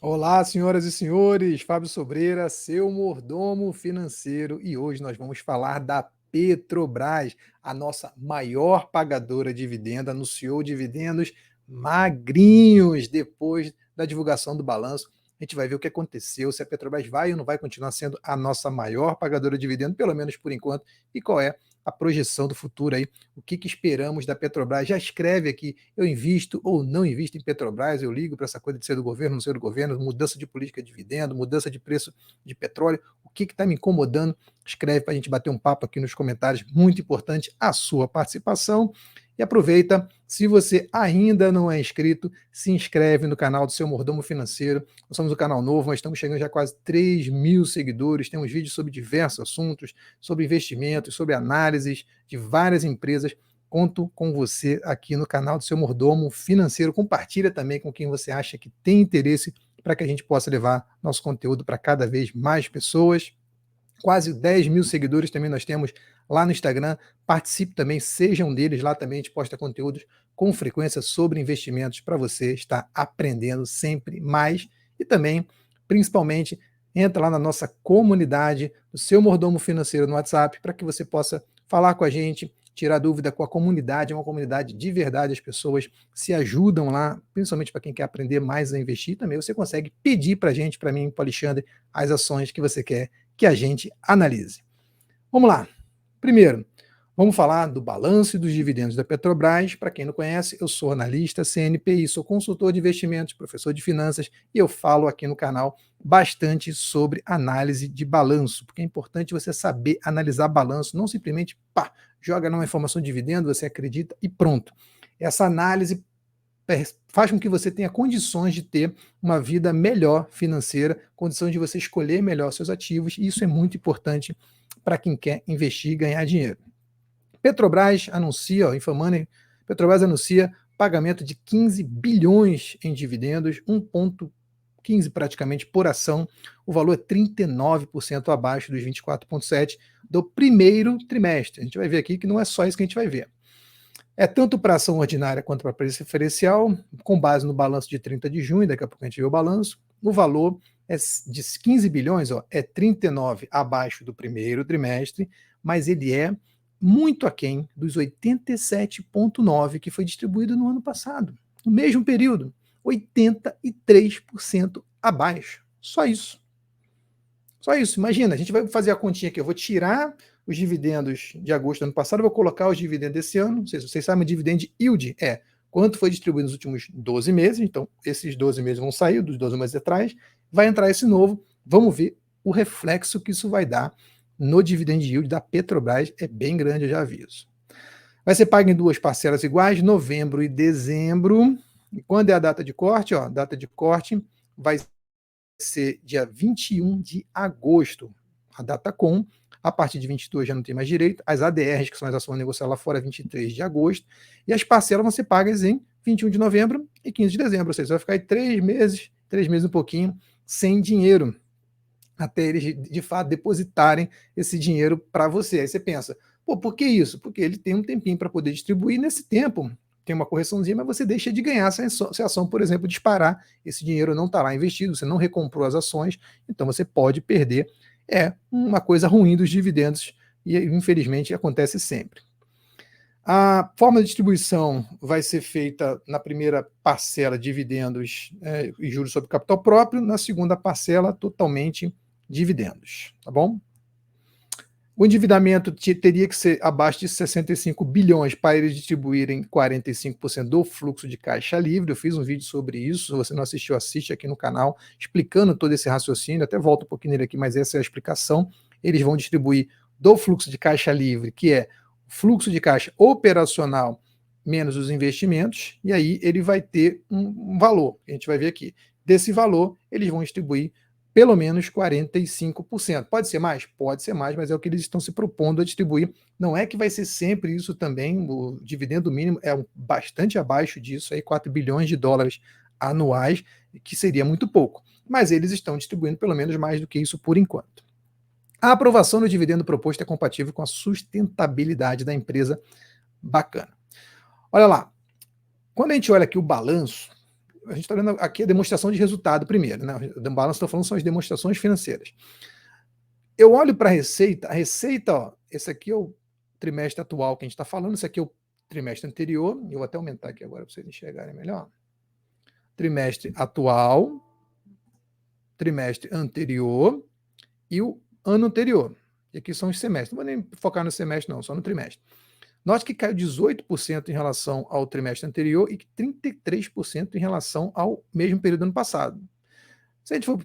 Olá, senhoras e senhores, Fábio Sobreira, seu mordomo financeiro, e hoje nós vamos falar da Petrobras, a nossa maior pagadora de dividendo, anunciou dividendos magrinhos depois da divulgação do balanço. A gente vai ver o que aconteceu, se a Petrobras vai ou não vai continuar sendo a nossa maior pagadora de dividendo, pelo menos por enquanto, e qual é a projeção do futuro aí, o que esperamos da Petrobras. Já escreve aqui, eu invisto ou não invisto em Petrobras, eu ligo para essa coisa de ser do governo, não ser do governo, mudança de política de dividendo, mudança de preço de petróleo, o que está me incomodando? Escreve para a gente bater um papo aqui nos comentários, muito importante a sua participação. E aproveita, se você ainda não é inscrito, se inscreve no canal do Seu Mordomo Financeiro. Nós somos um canal novo, nós estamos chegando já a quase 3 mil seguidores, temos vídeos sobre diversos assuntos, sobre investimentos, sobre análises de várias empresas. Conto com você aqui no canal do Seu Mordomo Financeiro. Compartilha também com quem você acha que tem interesse para que a gente possa levar nosso conteúdo para cada vez mais pessoas. Quase 10 mil seguidores também nós temos lá no Instagram. Participe também, seja um deles. Lá também a gente posta conteúdos com frequência sobre investimentos para você estar aprendendo sempre mais. E também, principalmente, entra lá na nossa comunidade, do Seu Mordomo Financeiro no WhatsApp, para que você possa falar com a gente, tirar dúvida com a comunidade. É uma comunidade de verdade, as pessoas se ajudam lá, principalmente para quem quer aprender mais a investir. Também você consegue pedir para a gente, para mim, para o Alexandre, as ações que você quer que a gente analise. Vamos lá. Primeiro, vamos falar do balanço e dos dividendos da Petrobras. Para quem não conhece, eu sou analista CNPI, sou consultor de investimentos, professor de finanças e eu falo aqui no canal bastante sobre análise de balanço, porque é importante você saber analisar balanço, não simplesmente joga numa informação de dividendo, você acredita e pronto. Essa análise faz com que você tenha condições de ter uma vida melhor financeira, condições de você escolher melhor seus ativos, e isso é muito importante para quem quer investir e ganhar dinheiro. Petrobras anuncia, Infomoney, Petrobras anuncia pagamento de 15 bilhões em dividendos, 1,15 praticamente por ação. O valor é 39% abaixo dos 24,7 do primeiro trimestre. A gente vai ver aqui que não é só isso que a gente vai ver. É tanto para ação ordinária quanto para preferencial, com base no balanço de 30 de junho, daqui a pouco a gente vê o balanço. O valor é de 15 bilhões, é 39 abaixo do primeiro trimestre, mas ele é muito aquém dos 87,9 que foi distribuído no ano passado, no mesmo período, 83% abaixo. Só isso. Só isso. Imagina, a gente vai fazer a continha aqui, eu vou tirar os dividendos de agosto do ano passado, eu vou colocar os dividendos desse ano. Não sei se vocês sabem, dividend yield é quanto foi distribuído nos últimos 12 meses, então esses 12 meses vão sair dos 12 meses atrás, vai entrar esse novo, vamos ver o reflexo que isso vai dar no dividend yield da Petrobras, é bem grande, eu já aviso. Vai ser pago em duas parcelas iguais, novembro e dezembro. E quando é a data de corte? Data de corte vai ser dia 21 de agosto, a data com. A partir de 22 já não tem mais direito. As ADRs, que são as ações negociadas lá fora, 23 de agosto. E as parcelas vão ser pagas em 21 de novembro e 15 de dezembro. Ou seja, você vai ficar aí 3 meses e um pouquinho, sem dinheiro, até eles de fato depositarem esse dinheiro para você. Aí você pensa, por que isso? Porque ele tem um tempinho para poder distribuir. Nesse tempo tem uma correçãozinha, mas você deixa de ganhar se a ação, por exemplo, disparar. Esse dinheiro não está lá investido, você não recomprou as ações, então você pode perder. É uma coisa ruim dos dividendos e, infelizmente, acontece sempre. A forma de distribuição vai ser feita na primeira parcela, dividendos e juros sobre capital próprio, na segunda parcela, totalmente dividendos, tá bom? O endividamento teria que ser abaixo de 65 bilhões para eles distribuírem 45% do fluxo de caixa livre. Eu fiz um vídeo sobre isso, se você não assistiu, assiste aqui no canal, explicando todo esse raciocínio, até volto um pouquinho nele aqui, mas essa é a explicação. Eles vão distribuir do fluxo de caixa livre, que é fluxo de caixa operacional menos os investimentos, e aí ele vai ter um valor, a gente vai ver aqui. Desse valor, eles vão distribuir pelo menos 45%. Pode ser mais? Pode ser mais, mas é o que eles estão se propondo a distribuir. Não é que vai ser sempre isso também, o dividendo mínimo é bastante abaixo disso, aí 4 bilhões de dólares anuais, que seria muito pouco. Mas eles estão distribuindo pelo menos mais do que isso por enquanto. A aprovação do dividendo proposto é compatível com a sustentabilidade da empresa. Bacana. Olha lá, quando a gente olha aqui o balanço, a gente está vendo aqui a demonstração de resultado primeiro, né? O balanço estou falando são as demonstrações financeiras. Eu olho para a receita, ó, esse aqui é o trimestre atual que a gente está falando, esse aqui é o trimestre anterior, eu vou até aumentar aqui agora para vocês enxergarem melhor. Trimestre atual, trimestre anterior e o ano anterior. E aqui são os semestres. Não vou nem focar no semestre, não, só no trimestre. Note que caiu 18% em relação ao trimestre anterior e 33% em relação ao mesmo período do ano passado. Se a gente for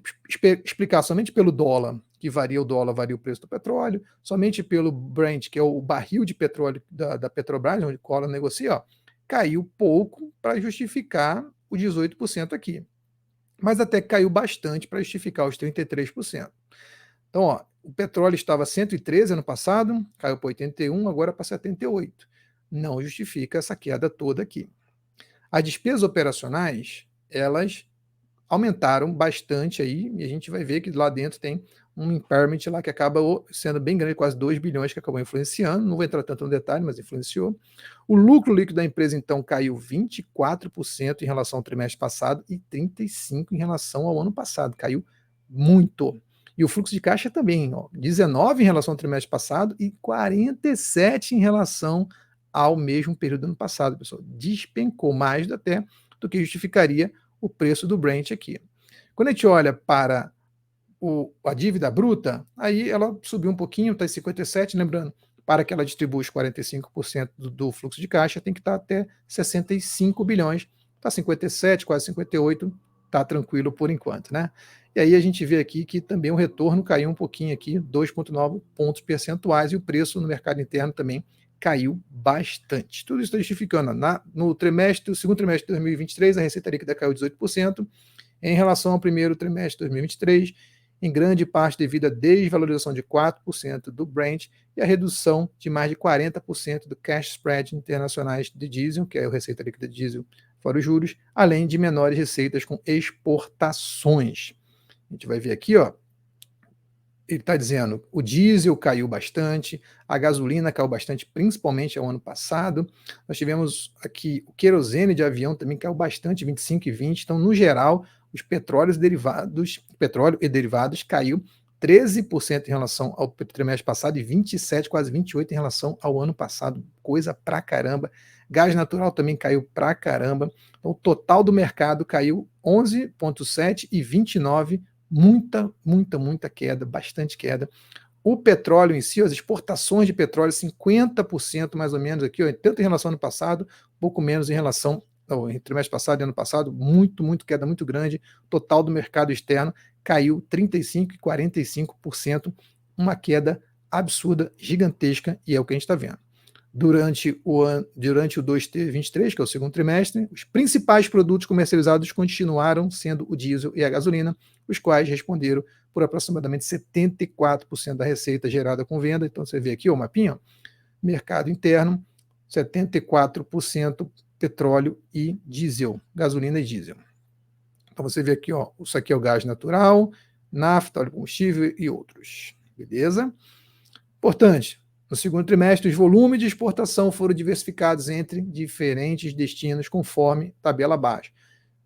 explicar somente pelo dólar, que varia o preço do petróleo, somente pelo Brent, que é o barril de petróleo da Petrobras, onde cola negocia, ó, caiu pouco para justificar o 18% aqui. Mas até caiu bastante para justificar os 33%. Então, ó, o petróleo estava 113 ano passado, caiu para 81, agora para 78. Não justifica essa queda toda aqui. As despesas operacionais, elas aumentaram bastante aí, e a gente vai ver que lá dentro tem um impairment lá que acaba sendo bem grande, quase 2 bilhões, que acabou influenciando. Não vou entrar tanto no detalhe, mas influenciou. O lucro líquido da empresa, então, caiu 24% em relação ao trimestre passado e 35% em relação ao ano passado. Caiu muito. E o fluxo de caixa também, ó, 19 em relação ao trimestre passado e 47 em relação ao mesmo período do ano passado, pessoal. Despencou mais até do que justificaria o preço do Brent aqui. Quando a gente olha para a dívida bruta, aí ela subiu um pouquinho, está em 57, lembrando, para que ela distribua os 45% do fluxo de caixa, tem que estar até 65 bilhões, está 57, quase 58, está tranquilo por enquanto, né? E aí a gente vê aqui que também o retorno caiu um pouquinho aqui, 2,9 pontos percentuais, e o preço no mercado interno também caiu bastante. Tudo isso está justificando. No segundo trimestre de 2023, a receita líquida caiu 18%, em relação ao primeiro trimestre de 2023, em grande parte devido à desvalorização de 4% do Brent e a redução de mais de 40% do cash spread internacionais de diesel, que é a receita líquida de diesel fora os juros, além de menores receitas com exportações. A gente vai ver aqui, ó, ele está dizendo o diesel caiu bastante, a gasolina caiu bastante, principalmente ao ano passado. Nós tivemos aqui o querosene de avião também caiu bastante, 25 e 20. Então, no geral, os petróleo e derivados caiu 13% em relação ao trimestre passado e 27, quase 28 em relação ao ano passado. Coisa pra caramba. Gás natural também caiu pra caramba. Então, o total do mercado caiu 11,7 e 29, muita queda, bastante queda. O petróleo em si, as exportações de petróleo, 50% mais ou menos aqui, ó, tanto em relação ao ano passado, pouco menos em relação ao trimestre passado e ano passado, muito queda muito grande. Total do mercado externo caiu 35% e 45%, uma queda absurda, gigantesca, e é o que a gente está vendo. Durante o 2T23, que é o segundo trimestre, os principais produtos comercializados continuaram sendo o diesel e a gasolina, os quais responderam por aproximadamente 74% da receita gerada com venda. Então você vê aqui o mapinha, ó, mercado interno, 74% petróleo e diesel, gasolina e diesel. Então você vê aqui, ó, isso aqui é o gás natural, nafta, óleo combustível e outros. Beleza? Importante, no segundo trimestre, os volumes de exportação foram diversificados entre diferentes destinos, conforme tabela abaixo.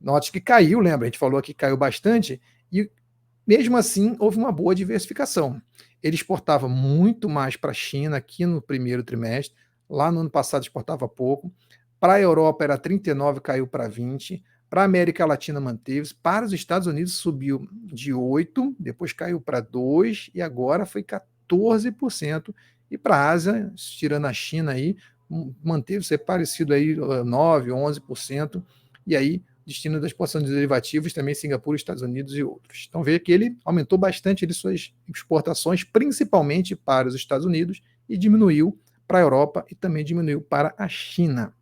Note que caiu, lembra? A gente falou aqui que caiu bastante, e mesmo assim houve uma boa diversificação. Ele exportava muito mais para a China aqui no primeiro trimestre, lá no ano passado exportava pouco, para a Europa era 39, caiu para 20, para a América Latina manteve-se, para os Estados Unidos subiu de 8, depois caiu para 2 e agora foi 14%. E para a Ásia, tirando a China aí, manteve-se parecido aí 9, 11%, e aí destino da exportação de derivativos também Singapura, Estados Unidos e outros. Então veja que ele aumentou bastante ele suas exportações, principalmente para os Estados Unidos, e diminuiu para a Europa e também diminuiu para a China.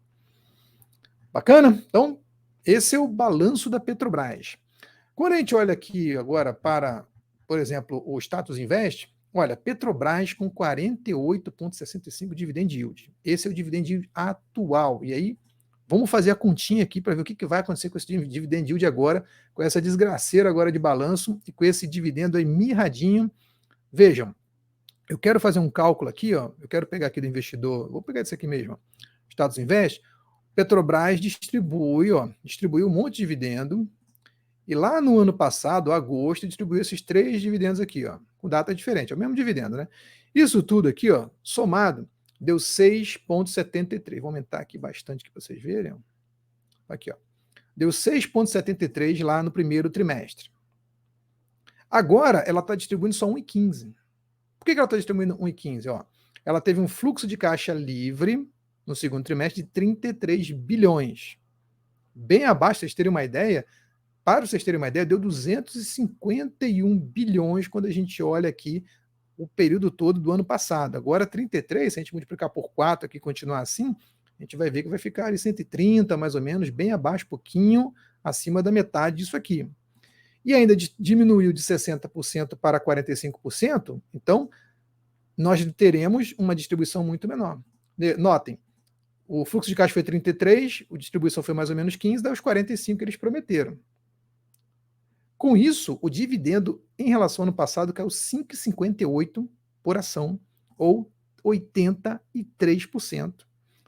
Bacana? Então, esse é o balanço da Petrobras. Quando a gente olha aqui agora para, por exemplo, o Status Invest, olha, Petrobras com 48,65 dividend yield. Esse é o dividend yield atual. E aí, vamos fazer a continha aqui para ver o que vai acontecer com esse dividend yield agora, com essa desgraceira agora de balanço e com esse dividendo aí mirradinho. Vejam, eu quero fazer um cálculo aqui, ó. Eu quero pegar aqui do investidor, vou pegar esse aqui mesmo, ó, Status Invest. Petrobras distribuiu um monte de dividendo, e lá no ano passado, agosto, distribuiu esses 3 dividendos aqui, com data diferente, é o mesmo dividendo, né? Isso tudo aqui, somado, deu 6,73. Vou aumentar aqui bastante para vocês verem. Aqui, deu 6,73 lá no primeiro trimestre. Agora, ela está distribuindo só 1,15. Por que ela está distribuindo 1,15? Ela teve um fluxo de caixa livre no segundo trimestre de 33 bilhões. Bem abaixo, vocês terem uma ideia, para vocês terem uma ideia, deu 251 bilhões quando a gente olha aqui o período todo do ano passado. Agora 33, se a gente multiplicar por 4 aqui e continuar assim, a gente vai ver que vai ficar ali 130 mais ou menos, bem abaixo, pouquinho acima da metade disso aqui. E ainda diminuiu de 60% para 45%, então nós teremos uma distribuição muito menor. Notem, o fluxo de caixa foi 33, a distribuição foi mais ou menos 15, dá os 45 que eles prometeram. Com isso, o dividendo em relação ao ano passado caiu 5,58 por ação, ou 83%.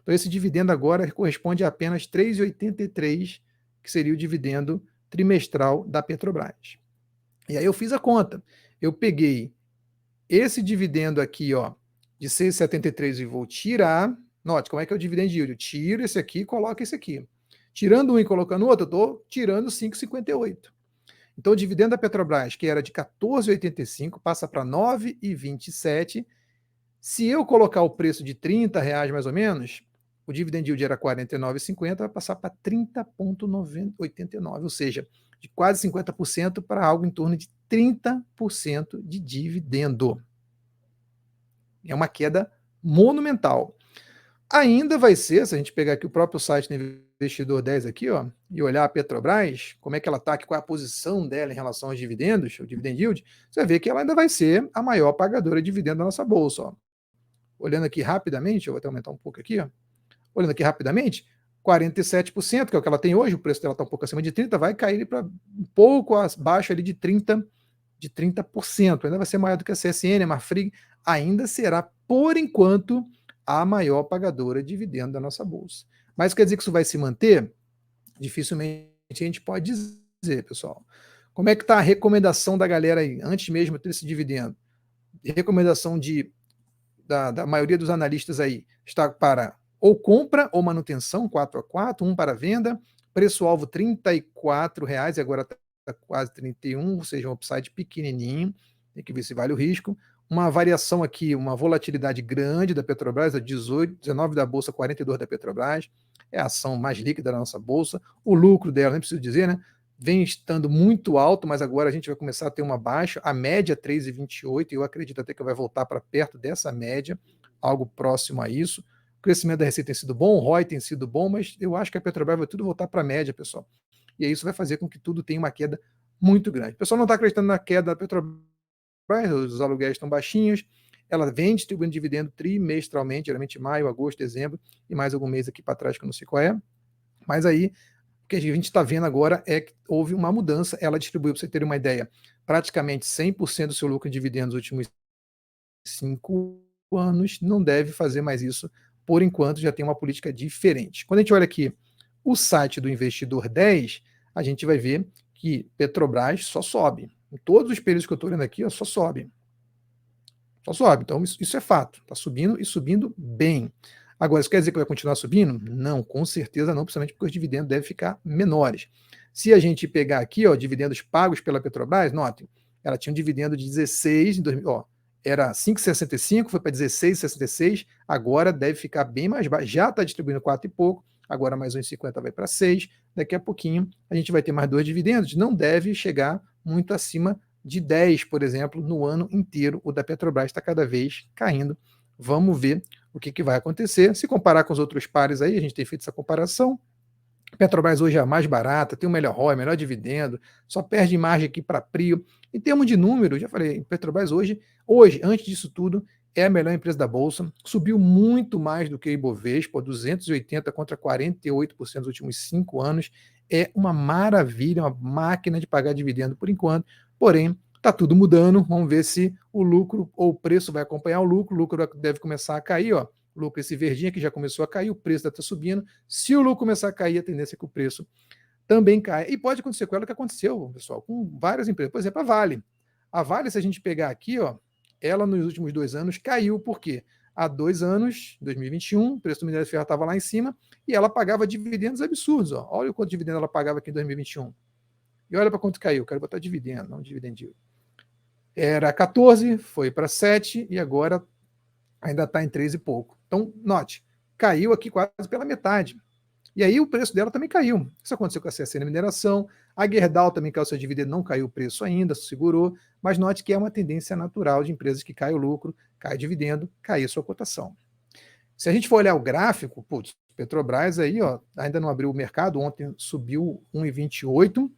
Então, esse dividendo agora corresponde a apenas 3,83, que seria o dividendo trimestral da Petrobras. E aí eu fiz a conta. Eu peguei esse dividendo aqui, de 6,73 e vou tirar. Note como é que é o dividend yield. Eu tiro esse aqui e coloco esse aqui. Tirando um e colocando o outro, eu estou tirando 5,58. Então, o dividendo da Petrobras, que era de 14,85, passa para 9,27. Se eu colocar o preço de R$ 30 mais ou menos, o dividend yield era 49,50, vai passar para 30,89, ou seja, de quase 50% para algo em torno de 30% de dividendo. É uma queda monumental. Ainda vai ser, se a gente pegar aqui o próprio site do Investidor 10 aqui, e olhar a Petrobras, como é que ela está aqui, qual é a posição dela em relação aos dividendos, o dividend yield, você vai ver que ela ainda vai ser a maior pagadora de dividendo da nossa bolsa. Olhando aqui rapidamente, eu vou até aumentar um pouco aqui, olhando aqui rapidamente, 47%, que é o que ela tem hoje, o preço dela está um pouco acima de 30%, vai cair para um pouco abaixo ali de 30%, ainda vai ser maior do que a CSN, a Marfrig, ainda será, por enquanto, a maior pagadora de dividendo da nossa bolsa. Mas quer dizer que isso vai se manter? Dificilmente a gente pode dizer, pessoal. Como é que está a recomendação da galera aí, antes mesmo de ter esse dividendo? Recomendação da maioria dos analistas aí está para ou compra ou manutenção, 4x4, 1 para venda, preço-alvo R$ 34, e agora está quase 31, ou seja, um upside pequenininho, tem que ver se vale o risco. Uma variação aqui, uma volatilidade grande da Petrobras, a 18, 19 da Bolsa, 42 da Petrobras, é a ação mais líquida da nossa Bolsa. O lucro dela, nem preciso dizer, né? Vem estando muito alto, mas agora a gente vai começar a ter uma baixa, a média 3,28, e eu acredito até que vai voltar para perto dessa média, algo próximo a isso. O crescimento da receita tem sido bom, o ROI tem sido bom, mas eu acho que a Petrobras vai tudo voltar para a média, pessoal. E aí isso vai fazer com que tudo tenha uma queda muito grande. O pessoal não está acreditando na queda da Petrobras, os aluguéis estão baixinhos, ela vem distribuindo dividendo trimestralmente, geralmente maio, agosto, dezembro, e mais algum mês aqui para trás que eu não sei qual é. Mas aí, o que a gente está vendo agora é que houve uma mudança, ela distribuiu, para você ter uma ideia, praticamente 100% do seu lucro em dividendos nos últimos 5 anos, não deve fazer mais isso, por enquanto já tem uma política diferente. Quando a gente olha aqui o site do Investidor 10, a gente vai ver que Petrobras só sobe. Em todos os períodos que eu estou olhando aqui, só sobe. Só sobe. Então, isso é fato. Está subindo e subindo bem. Agora, isso quer dizer que vai continuar subindo? Não, com certeza não, principalmente porque os dividendos devem ficar menores. Se a gente pegar aqui, dividendos pagos pela Petrobras, notem, ela tinha um dividendo de 16 em 2000, era 5,65, foi para 16,66, agora deve ficar bem mais baixo, já está distribuindo 4 e pouco, agora mais 1,50 vai para 6, daqui a pouquinho a gente vai ter mais 2 dividendos, não deve chegar muito acima de 10, por exemplo, no ano inteiro. O da Petrobras está cada vez caindo. Vamos ver o que vai acontecer. Se comparar com os outros pares aí, a gente tem feito essa comparação. Petrobras hoje é a mais barata, tem o melhor ROI, melhor dividendo, só perde margem aqui para Prio. Em termos de número, já falei, Petrobras hoje, antes disso tudo, é a melhor empresa da Bolsa, subiu muito mais do que o Ibovespa, 280 contra 48% nos últimos 5 anos, é uma maravilha, uma máquina de pagar dividendo por enquanto, porém, está tudo mudando, vamos ver se o lucro ou o preço vai acompanhar o lucro deve começar a cair, lucro esse verdinho aqui já começou a cair, o preço está subindo. Se o lucro começar a cair, a tendência é que o preço também caia. E pode acontecer com ela o que aconteceu, pessoal, com várias empresas. Por exemplo, a Vale. A Vale, se a gente pegar aqui, ó, ela nos últimos 2 anos caiu, por quê? Há 2 anos, 2021, o preço do minério de ferro estava lá em cima e ela pagava dividendos absurdos. Ó. Olha o quanto dividendo ela pagava aqui em 2021. E olha para quanto caiu. Quero botar dividendo, não dividendo. Era 14, foi para 7 e agora ainda está em 3 e pouco. Então, note, caiu aqui quase pela metade. E aí o preço dela também caiu. Isso aconteceu com a CSN Mineração, a Gerdau também caiu seu dividendo, não caiu o preço ainda, segurou, mas note que é uma tendência natural de empresas que cai o lucro, cai o dividendo, cai a sua cotação. Se a gente for olhar o gráfico, putz, Petrobras aí, ó, ainda não abriu o mercado, ontem subiu 1,28.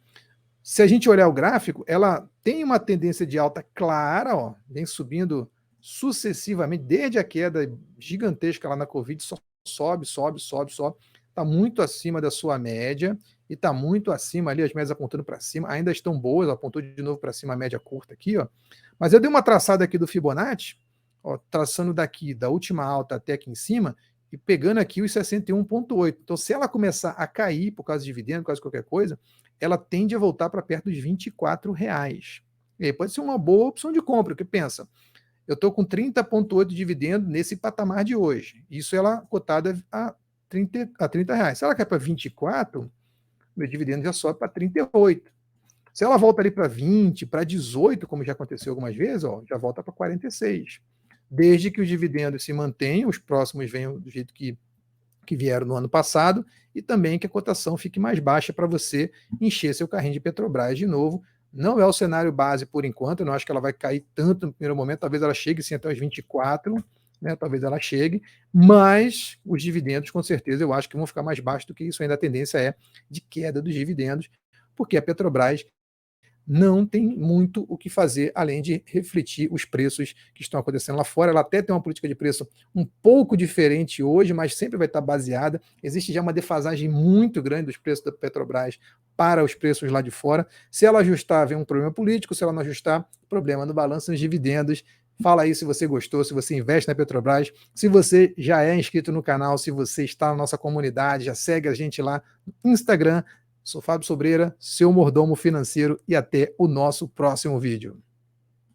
Se a gente olhar o gráfico, ela tem uma tendência de alta clara, ó, vem subindo sucessivamente, desde a queda gigantesca lá na Covid, só sobe, sobe, sobe, sobe. Está muito acima da sua média e está muito acima ali, as médias apontando para cima, ainda estão boas, apontou de novo para cima a média curta aqui, ó. Mas eu dei uma traçada aqui do Fibonacci, ó, traçando daqui da última alta até aqui em cima e pegando aqui os 61,8. Então, se ela começar a cair por causa de dividendo, por causa de qualquer coisa, ela tende a voltar para perto dos R$ 24. E aí pode ser uma boa opção de compra, porque pensa, eu estou com 30,8 de dividendo nesse patamar de hoje. Isso ela cotada a R$ 30. Se ela cai para 24, meu dividendo já sobe para 38. Se ela volta ali para 20, para 18, como já aconteceu algumas vezes, ó, já volta para 46. Desde que os dividendos se mantenham, os próximos venham do jeito que vieram no ano passado, e também que a cotação fique mais baixa para você encher seu carrinho de Petrobras de novo. Não é o cenário base por enquanto, eu não acho que ela vai cair tanto no primeiro momento, talvez ela chegue sim até os 24, né, talvez ela chegue, mas os dividendos, com certeza, eu acho que vão ficar mais baixos do que isso, ainda a tendência é de queda dos dividendos, porque a Petrobras não tem muito o que fazer além de refletir os preços que estão acontecendo lá fora. Ela até tem uma política de preço um pouco diferente hoje, mas sempre vai estar baseada. Existe já uma defasagem muito grande dos preços da Petrobras para os preços lá de fora. Se ela ajustar, vem um problema político. Se ela não ajustar, problema no balanço nos dividendos. Fala aí se você gostou, se você investe na Petrobras, se você já é inscrito no canal, se você está na nossa comunidade, já segue a gente lá no Instagram. Sou Fábio Sobreira, seu mordomo financeiro, e até o nosso próximo vídeo.